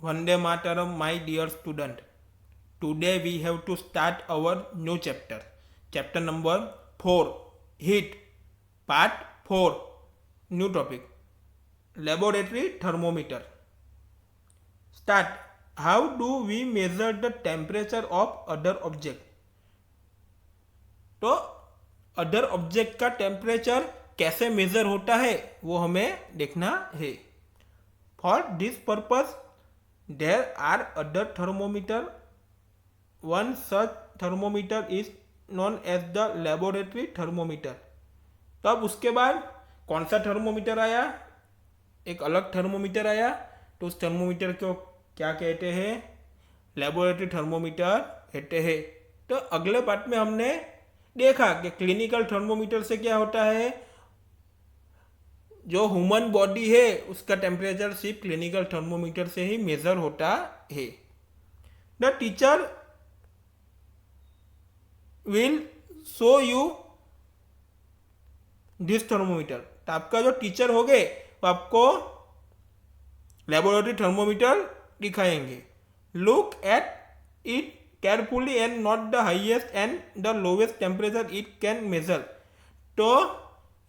Vande Mataram, my dear student. Today we have to start our new chapter. Chapter number 4. Heat. Part 4. New topic. Laboratory thermometer. Start. How do we measure the temperature of other object? तो other object का temperature कैसे measure होता है वो हमें देखना है. For this purpose there are other thermometer. One such thermometer is known as the laboratory thermometer. तब उसके बाद कौन सा थर्मोमीटर आया? एक अलग थर्मोमीटर आया. तो उस थर्मोमीटर को क्या कहते हैं? लेबोरेटरी थर्मोमीटर कहते हैं. तो अगले पार्ट में हमने देखा कि क्लिनिकल थर्मोमीटर से क्या होता है. जो ह्यूमन बॉडी है उसका टेम्परेचर सिर्फ क्लिनिकल थर्मोमीटर से ही मेजर होता है. The teacher will show you this thermometer. तो आपका जो टीचर हो गए वो आपको लेबोरेटरी थर्मोमीटर दिखाएंगे. Look at it carefully and not the highest and the lowest temperature it can measure. तो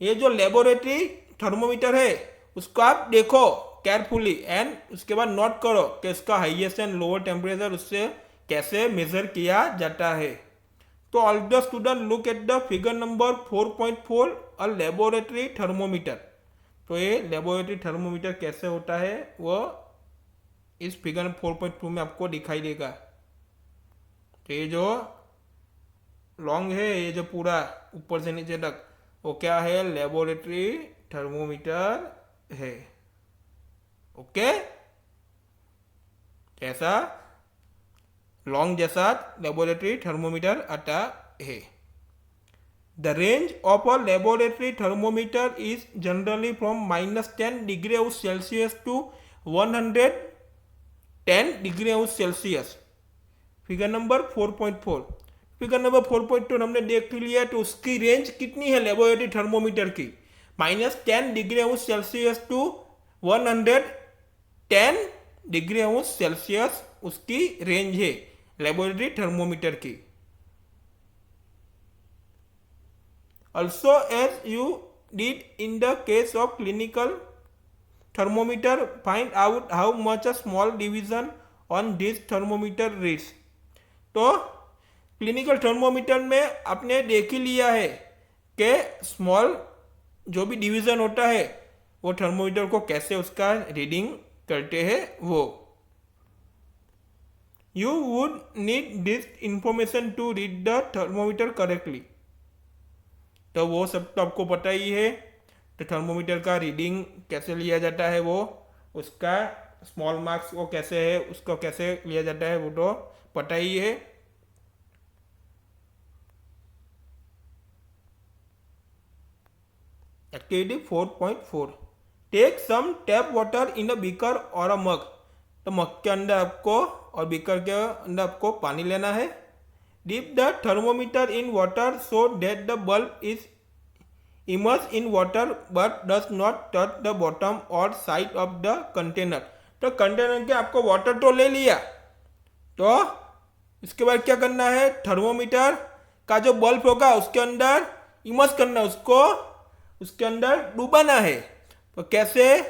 ये जो लेबोरेटरी थर्मोमीटर है उसको आप देखो केयरफुली एंड उसके बाद नोट करो कि इसका हाईएस्ट एंड लोअर टेम्परेचर उससे कैसे मेजर किया जाता है. तो all the student look at the figure number 4.4 a laboratory thermometer. तो ये लेबोरेटरी थर्मोमीटर कैसे होता है वो इस फिगर 4.2 में आपको दिखाई देगा. तो ये जो लॉन्ग है ये जो पूरा ऊपर से नीचे तक वो क्या है? लेबोरेटरी थर्मोमीटर है. ओके, ऐसा लॉन्ग जैसा लेबोरेटरी थर्मोमीटर आता है. The range of a laboratory thermometer is generally from -10 degree Celsius to 110 degree Celsius. Figure number 4.4. Figure number 4.2 हमने देख लिया. तो उसकी रेंज कितनी है लेबोरेटरी थर्मोमीटर की? -10 degree Celsius to 110 degree Celsius उसकी रेंज है लेबोरेटरी थर्मोमीटर की. Also as you did in the case of clinical thermometer, find out how much a small division on this thermometer reads. तो clinical thermometer में आपने देख ही लिया है कि स्मॉल जो भी डिवीजन होता है वो थर्मोमीटर को कैसे उसका रीडिंग करते हैं वो. You would need this information to read the thermometer correctly. तो वो सब तो आपको पता ही है. तो थर्मोमीटर का रीडिंग कैसे लिया जाता है वो उसका स्मॉल मार्क्स वो कैसे है उसको कैसे लिया जाता है वो तो पता ही है. Activity 4.4. Take some tap water in a beaker और अ मग. तो मग के अंदर आपको और बीकर के अंदर आपको पानी लेना है. Dip the thermometer in water so that the bulb is immerse in water but does not touch the bottom और साइड ऑफ द कंटेनर. तो कंटेनर के आपको वाटर तो ले लिया. तो इसके बाद क्या करना है? थर्मोमीटर का जो बल्ब होगा उसके अंदर इमर्स करना, उसको उसके अंदर डुबाना है. तो कैसे?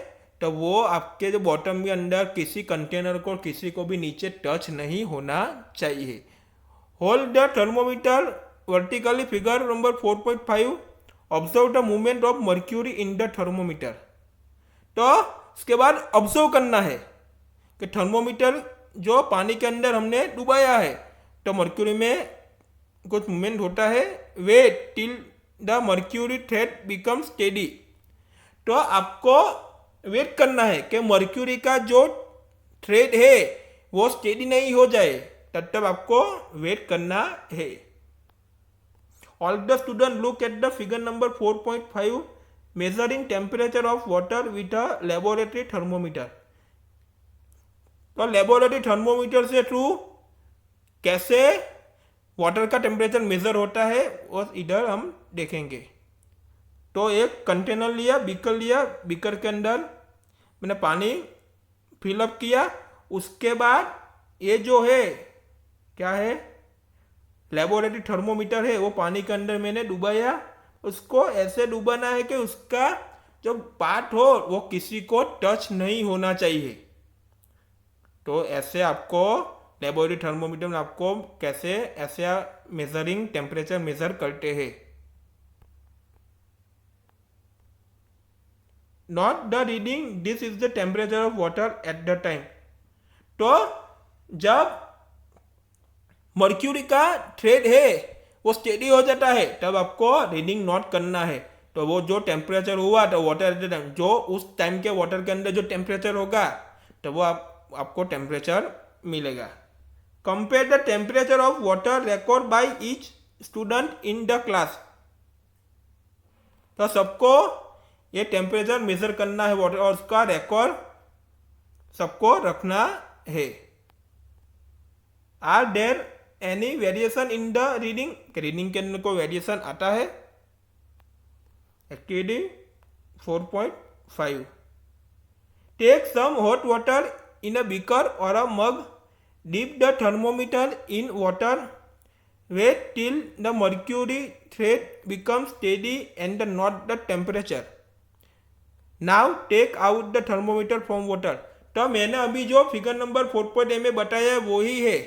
तो वो आपके जो बॉटम के अंदर किसी कंटेनर को किसी को भी नीचे टच नहीं होना चाहिए. Hold the thermometer vertically. Figure number 4.5. Observe the movement of mercury in the thermometer. तो उसके बाद ऑब्जर्व करना है कि थर्मोमीटर जो पानी के अंदर हमने डुबाया है तो मर्क्यूरी में कुछ मूवमेंट होता है. Wait till the mercury thread become steady. तो आपको वेट करना है कि मर्क्यूरी का जो थ्रेड है वो स्टेडी नहीं हो जाए, तब तक आपको वेट करना है. All the student look at the figure number 4.5. Measuring temperature of water with a laboratory thermometer. तो लेबोरेटरी थर्मोमीटर से थ्रू कैसे वाटर का टेम्परेचर मेजर होता है वो इधर हम देखेंगे. तो एक कंटेनर लिया, बीकर लिया, बीकर के अंदर मैंने पानी फिलअप किया, उसके बाद ये जो है क्या है, लेबोरेटरी थर्मोमीटर है, वो पानी के अंदर मैंने डुबाया। उसको ऐसे डुबाना है कि उसका जो पार्ट हो वो किसी को टच नहीं होना चाहिए। तो ऐसे आपको लेबोरेटरी थर्मोमीटर में आपको कैसे ऐसे मेजरिंग टेम्परेचर मेजर करते हैं। Not the reading, this is the temperature of water at the time. तो जब मर्क्यूरी का थ्रेड है वो स्टेडी हो जाता है तब आपको रीडिंग नोट करना है। तो वो जो टेम्परेचर हुआ तो वाटर एट द टाइम, जो उस टाइम के वाटर के अंदर जो टेम्परेचर होगा तो वो आपको टेम्परेचर मिलेगा। Compare the temperature of water record by each student in the class. तो सबको ये टेम्परेचर मेजर करना है वाटर, और उसका रिकॉर्ड सबको रखना है। Are there any variation in the reading, reading के अंदर कोई वेरिएशन आता है। Activity 4.5, take some hot water in a beaker और a mug, dip the thermometer in water, wait till the mercury thread becomes steady and note the temperature. Now take out the thermometer from water. तो मैंने अभी जो figure number 4.8 में बताया है वो ही है।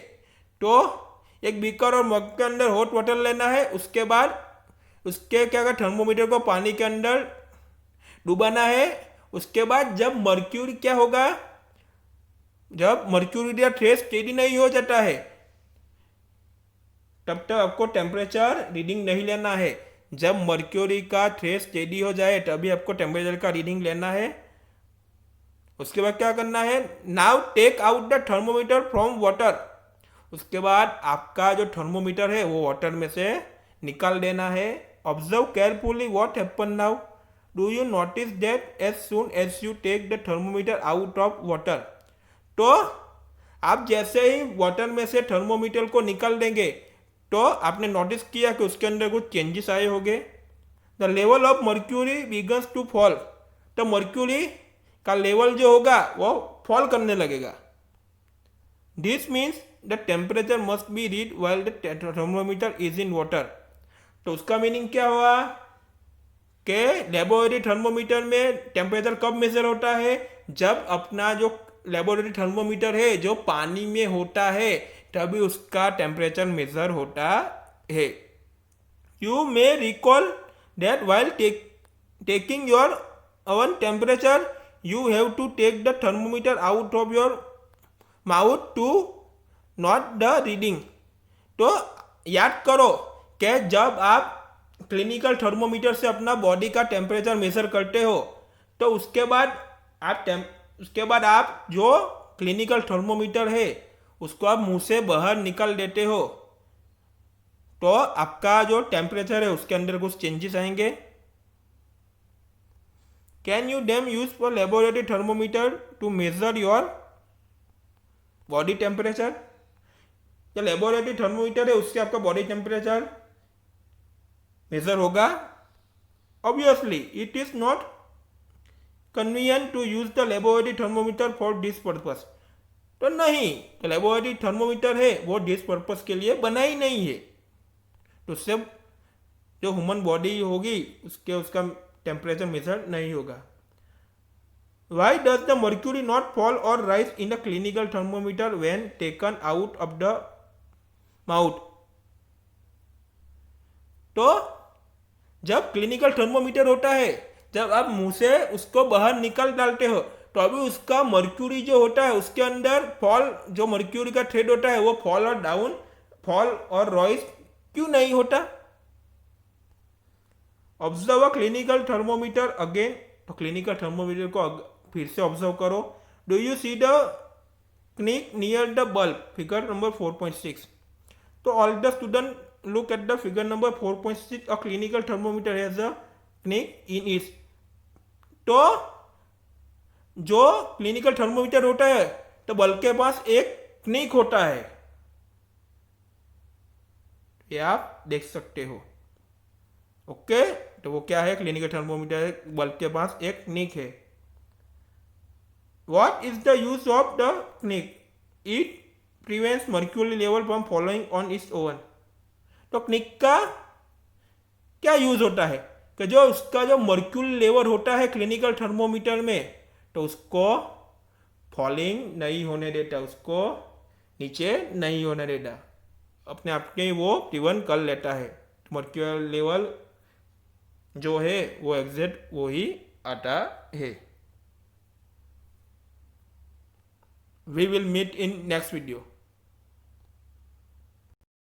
तो एक बीकर और मग के अंदर हॉट वाटर लेना है, उसके बाद उसके क्या कर थर्मोमीटर को पानी के अंदर डुबाना है। उसके बाद जब मर्क्यूरी क्या होगा, जब मर्क्यूरी का थ्रेड स्टेडी नहीं हो जाता है तब तक आपको टेम्परेचर रीडिंग नहीं लेना है। जब मर्क्यूरी का थ्रेड स्टेडी हो जाए तभी आपको टेम्परेचर का रीडिंग लेना है। उसके बाद क्या करना है, now take out the thermometer from water. उसके बाद आपका जो थर्मोमीटर है वो वाटर में से निकाल देना है। Observe carefully what happen now, do you notice that as soon as you take the thermometer out of water. तो आप जैसे ही वाटर में से थर्मोमीटर को निकाल देंगे तो आपने नोटिस किया कि उसके अंदर कुछ चेंजेस आए होंगे। The level of mercury begins to fall. तो मर्क्यूरी का लेवल जो होगा वो फॉल करने लगेगा। This means the temperature must be read while the thermometer is in water. तो उसका मीनिंग क्या हुआ कि लेबोरेटरी थर्मोमीटर में टेम्परेचर कब मेजर होता है, जब अपना जो लेबोरेटरी थर्मोमीटर है जो पानी में होता है तभी उसका टेम्परेचर मेजर होता है। You may recall that while taking your own temperature you have to take the thermometer out of your mouth to note the reading. तो याद करो कि जब आप क्लिनिकल थर्मोमीटर से अपना बॉडी का टेम्परेचर मेजर करते हो तो उसके बाद आप जो क्लिनिकल थर्मोमीटर है उसको आप मुंह से बाहर निकाल देते हो तो आपका जो टेम्परेचर है उसके अंदर कुछ चेंजेस आएंगे। Can you them use for laboratory thermometer to measure your body temperature. जो लेबोरेटरी थर्मोमीटर है उससे आपका बॉडी टेम्परेचर मेजर होगा। Obviously it is not convenient to use the laboratory thermometer for this purpose. तो नहीं, तो laboratory thermometer है वो दिस पर्पस के लिए बना ही नहीं है। तो उससे जो ह्यूमन बॉडी होगी उसका टेम्परेचर मेजर नहीं होगा। Why does the mercury not fall और rise in the clinical thermometer when taken out of the mouth. तो जब क्लिनिकल थर्मोमीटर होता है, जब आप मुंह से उसको बाहर निकाल डालते हो तो अभी उसका मर्क्यूरी जो होता है उसके अंदर फॉल, जो मर्क्यूरी का थ्रेड होता है वो फॉल और डाउन, फॉल और राइज क्यों नहीं होता। Observe a clinical thermometer again. तो क्लिनिकल थर्मोमीटर को फिर से ऑब्जर्व करो। Do you see the kink near the bulb, figure number 4.6। तो all the student look at the figure number 4.6. A clinical thermometer has a knick in it. तो जो clinical thermometer होता है तो बल्ब के पास एक क्निक होता है, ये आप देख सकते हो। ओके, तो वो क्या है, क्लिनिकल थर्मोमीटर है, बल्ब के पास एक क्निक है। What is the use of the knick? It prevents mercury level from falling on its own. तो knick का क्या यूज होता है कि जो उसका जो मर्क्यूरी लेवल होता है क्लिनिकल थर्मोमीटर में, तो उसको फॉलिंग नहीं होने देता, उसको नीचे नहीं होने देता, अपने आप के वो प्रिवेंट कर लेता है। मर्क्यूरी लेवल जो है वो एग्जैक्ट वो ही आता है। We will meet in next video.